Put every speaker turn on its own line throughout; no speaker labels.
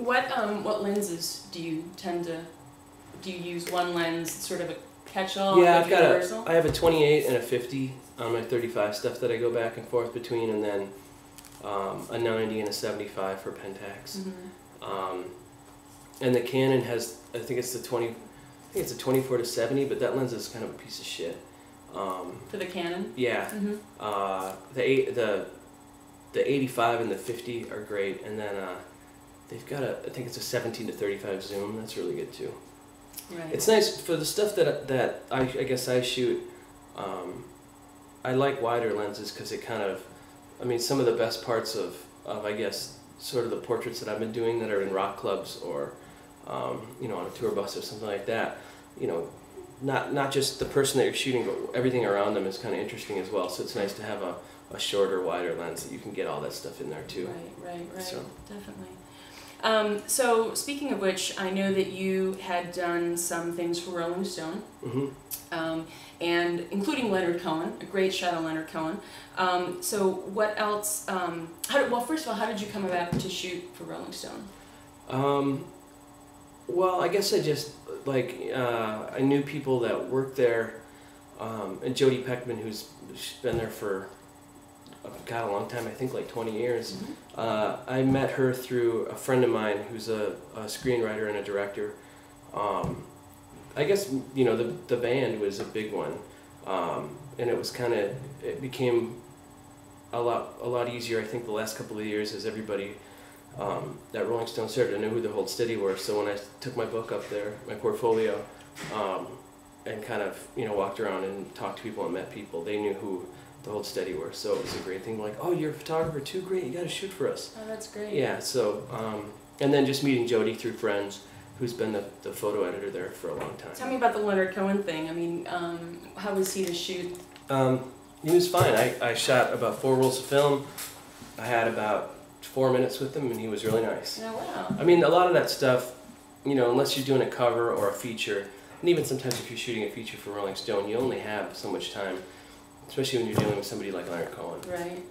What lenses do you tend to, do you use one lens, sort of a catch-all?
Yeah,
universal?
I have a 28 and a 50 on my 35 stuff that I go back and forth between, and then a 90 and a 75 for Pentax. And the Canon has, I think it's the 24 to 70, but that lens is kind of a piece of shit.
For the Canon?
Yeah. The 85 and the 50 are great, and then they've got I think it's a 17 to 35 zoom. That's really good too.
Right.
It's nice for the stuff that I guess I shoot. I like wider lenses because it kind of, I mean, some of the best parts of I guess sort of the portraits that I've been doing that are in rock clubs or you know, on a tour bus or something like that. You know, not just the person that you're shooting, but everything around them is kind of interesting as well. So it's nice to have a shorter, wider lens that you can get all that stuff in there too.
Right.
So.
Definitely. So speaking of which, I know that you had done some things for Rolling Stone, and including Leonard Cohen, a great shot of Leonard Cohen. So what else? Well, first of all, how did you come about to shoot for Rolling Stone?
Well, I guess I just I knew people that worked there, and Jody Peckman, who's been there for a long time, I think like 20 years. I met her through a friend of mine who's a screenwriter and a director. I guess, you know, the band was a big one, and it became a lot easier, I think, the last couple of years as everybody that Rolling Stone started to know who the Hold Steady were. So when I took my book up there, my portfolio, and kind of, you know, walked around and talked to people and met people, they knew who the Hold Steady were. So it was a great thing, like, oh, you're a photographer too, great, you got to shoot for us.
Oh, that's great.
Yeah, so, and then just meeting Jody through friends, who's been the photo editor there for a long time.
Tell me about the Leonard Cohen thing. I mean, how was he to shoot?
He was fine. I shot about 4 rolls of film. I had about 4 minutes with him, and he was really nice.
Oh, wow.
I mean, a lot of that stuff, you know, unless you're doing a cover or a feature, and even sometimes if you're shooting a feature for Rolling Stone, you only have so much time, especially when you're dealing with somebody like Leonard Cohen.
Right.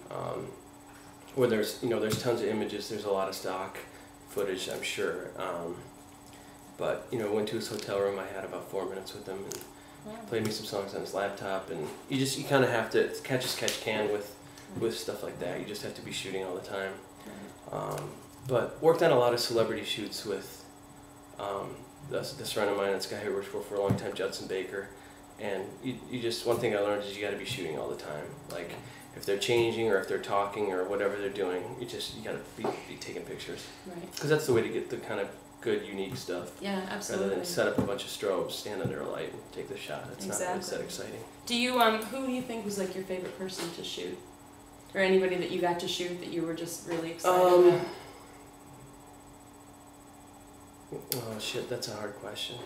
Where there's tons of images, there's a lot of stock footage, I'm sure. But, you know, went to his hotel room, I had about 4 minutes with him, and played me some songs on his laptop, and you kind of have to catch as catch can with stuff like that. You just have to be shooting all the time. But worked on a lot of celebrity shoots with this friend of mine, this guy who worked for a long time, Judson Baker, and you just, one thing I learned is you got to be shooting all the time. Like, if they're changing or if they're talking or whatever they're doing, you got to be taking pictures.
Right.
Because that's the way to get the kind of good, unique stuff.
Yeah, absolutely.
Rather than set up a bunch of strobes, stand under a light, and take the shot. It's
exactly.
not that exciting.
Do you who do you think was like your favorite person to shoot, or anybody that you got to shoot that you were just really excited about?
Oh shit, that's a hard question.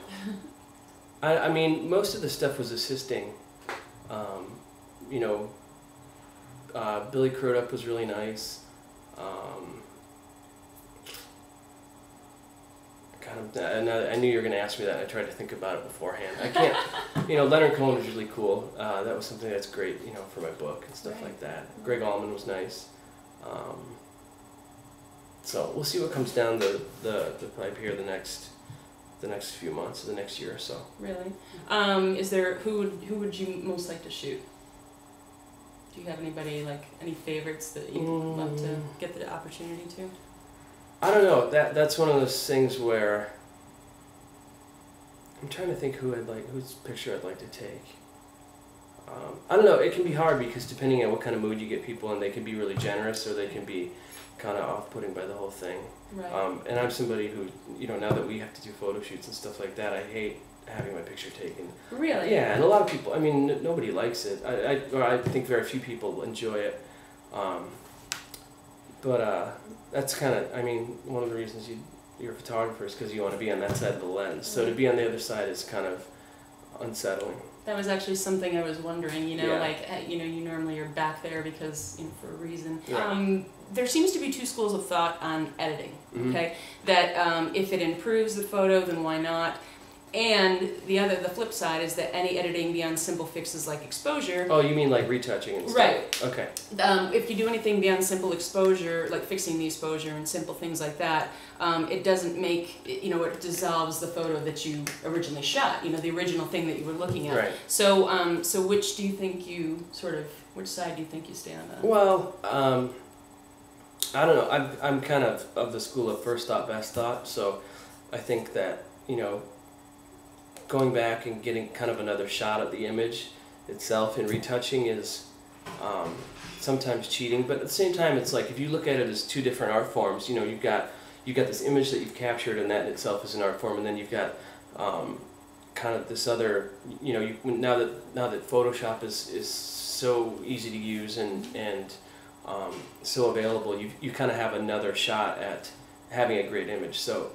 I mean, most of the stuff was assisting. You know, Billy Crudup was really nice. I knew you were going to ask me that. I tried to think about it beforehand. I can't, you know, Leonard Cohen was really cool. That was something that's great, you know, for my book and stuff like that. Greg Allman was nice. So we'll see what comes down the pipe here the next few months, the next year or so.
Really? Is there, who would you most like to shoot? Do you have anybody, like, any favorites that you'd love to get the opportunity to?
I don't know. That's one of those things where I'm trying to think whose picture I'd like to take. I don't know. It can be hard because depending on what kind of mood you get people in, they can be really generous or they can be kind of off-putting by the whole thing.
Right.
And I'm somebody who, you know, now that we have to do photo shoots and stuff like that, I hate having my picture taken.
Really?
Yeah, and a lot of people, I mean, nobody likes it. I think very few people enjoy it. But that's kind of, I mean, one of the reasons you're a photographer is because you want to be on that side of the lens. So to be on the other side is kind of unsettling.
That was actually something I was wondering, you know,
Yeah.
like, you know, you normally are back there because, you know, for a reason.
Yeah.
There seems to be two schools of thought on editing,
Mm-hmm.
okay? That if it improves the photo, then why not? And the flip side is that any editing beyond simple fixes like exposure.
Oh, you mean like retouching and stuff?
Right.
Okay.
If you do anything beyond simple exposure, like fixing the exposure and simple things like that, it doesn't make, it dissolves the photo that you originally shot, the original thing that you were looking at.
Right.
So, so which do you think which side do you think you stand on?
Well, I don't know. I'm kind of the school of first thought, best thought. So I think that, going back and getting kind of another shot at the image itself and retouching is sometimes cheating, but at the same time it's like if you look at it as two different art forms, you've got this image that you've captured, and that in itself is an art form, and then you've got kind of this other, now that Photoshop is so easy to use and so available, you kind of have another shot at having a great image. So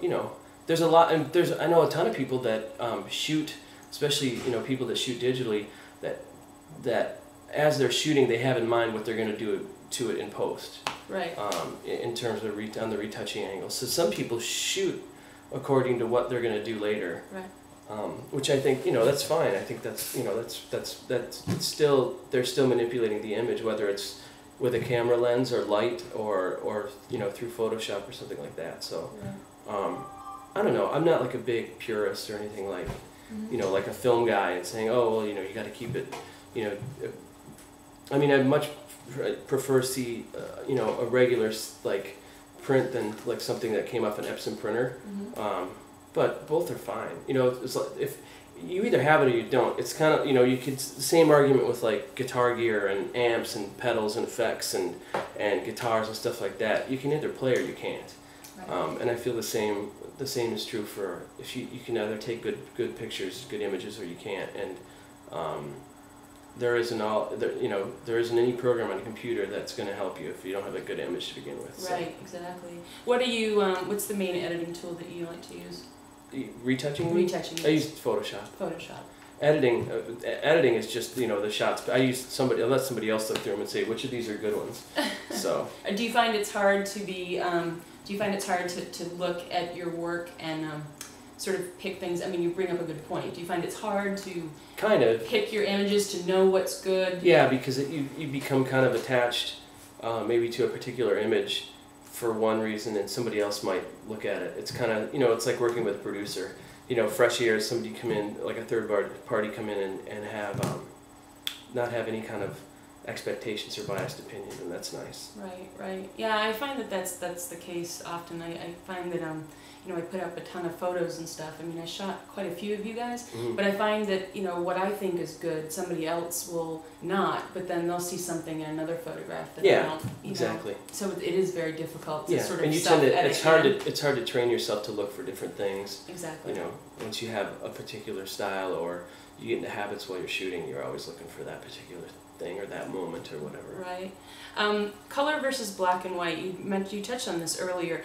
there's a lot, and I know a ton of people that shoot, especially people that shoot digitally, that as they're shooting they have in mind what they're going to do to it in post.
Right.
In terms of on the retouching angle. So some people shoot according to what they're going to do later.
Right.
Which I think that's fine. I think that's it's still, they're still manipulating the image, whether it's with a camera lens or light or through Photoshop or something like that. So.
Right.
I don't know. I'm not like a big purist or anything like, like a film guy and saying, oh, well, you got to keep it, I mean, I'd much prefer see, a regular like print than like something that came off an Epson printer. But both are fine. It's like if you either have it or you don't. It's kind of, you could, same argument with like guitar gear and amps and pedals and effects and guitars and stuff like that. You can either play or you can't. Right. And I feel the same is true for if you can either take good pictures, good images, or you can't. And there isn't any program on a computer that's going to help you if you don't have a good image to begin with.
Right, so. Exactly. What do you? What's the main editing tool that you like to use?
Retouching.
Retouching.
I use Photoshop.
Photoshop.
Editing is just the shots. I let somebody else look through them and say which of these are good ones. So.
Do you find it's hard to be? Do you find it's hard to look at your work and sort of pick things? I mean, you bring up a good point. Do you find it's hard to
kind of
pick your images to know what's good?
Yeah, because you become kind of attached maybe to a particular image for one reason, and somebody else might look at it. It's kind of, it's like working with a producer. Fresh ears, somebody come in, like a third party come in and have not have any kind of expectations or biased opinion, and that's nice.
Right. Yeah, I find that that's the case often. I find that I put up a ton of photos and stuff. I mean, I shot quite a few of you guys, but I find that what I think is good, somebody else will not. But then they'll see something in another photograph that they don't.
Exactly.
So it is very difficult to sort of
and you tend to, it's hard to train yourself to look for different things.
Exactly.
Once you have a particular style or you get into habits while you're shooting, you're always looking for that particular thing or that moment or whatever.
Right. Color versus black and white. You touched on this earlier.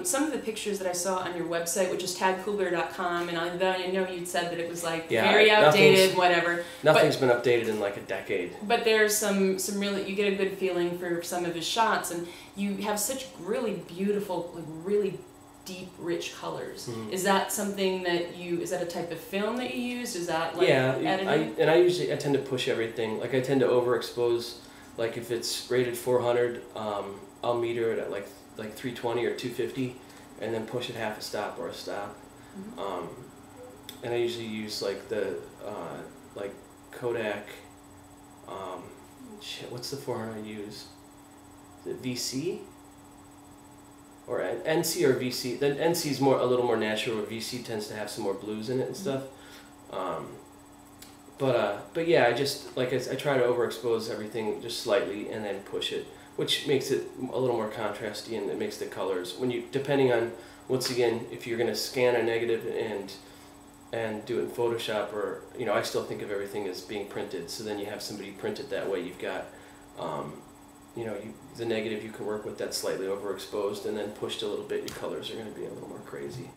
Some of the pictures that I saw on your website, which is tagkubler.com, and I know you'd said that it was like very outdated, whatever.
Nothing's been updated in like a decade.
But there's some really, you get a good feeling for some of his shots, and you have such really beautiful, like really deep, rich colors. Is that something that is that a type of film that you used? Is that like editing?
I tend to push everything. Like I tend to overexpose. Like if it's rated 400, I'll meter it at like 320 or 250, and then push it half a stop or a stop. And I usually use like the like Kodak. What's the 400 I use? The VC. Or NC or VC. Then NC is a little more natural, where VC tends to have some more blues in it and stuff. But yeah, I try to overexpose everything just slightly and then push it, which makes it a little more contrasty, and it makes the colors, depending on, once again, if you're going to scan a negative and do it in Photoshop, or I still think of everything as being printed. So then you have somebody print it that way. You've got the negative you can work with that's slightly overexposed, and then pushed a little bit, your colors are going to be a little more crazy.